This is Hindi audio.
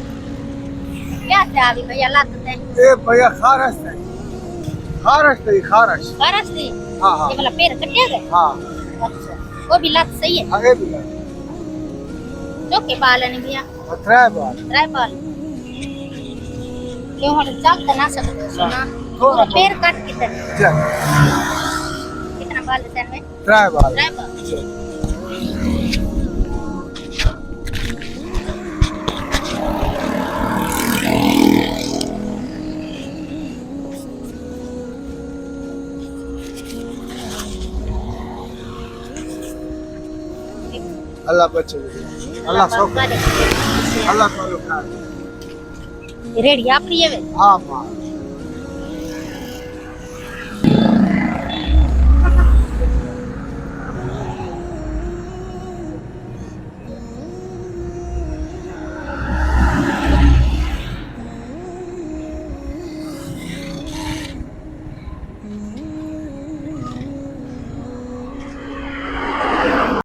क्या थे अभी भैया लाते थे? ये भैया खारश थे, खारश थी, खारश। खरस थी? हाँ हाँ ये वाला पेड़ कटे गए? हाँ अच्छा, वो भी लात सही है? आगे भी है। जो के बाल है भैया? ट्राई बार ट्राई बाल क्यों हम चलते ना सकते सुना थोड़ा पेड़ काट के दे चल कितना बाल है में? ट्राई बार ट्राई बाल अल्लाह बच्चे अल्लाह सौख अल्लाह को रेडी आप लिए हाँ माँ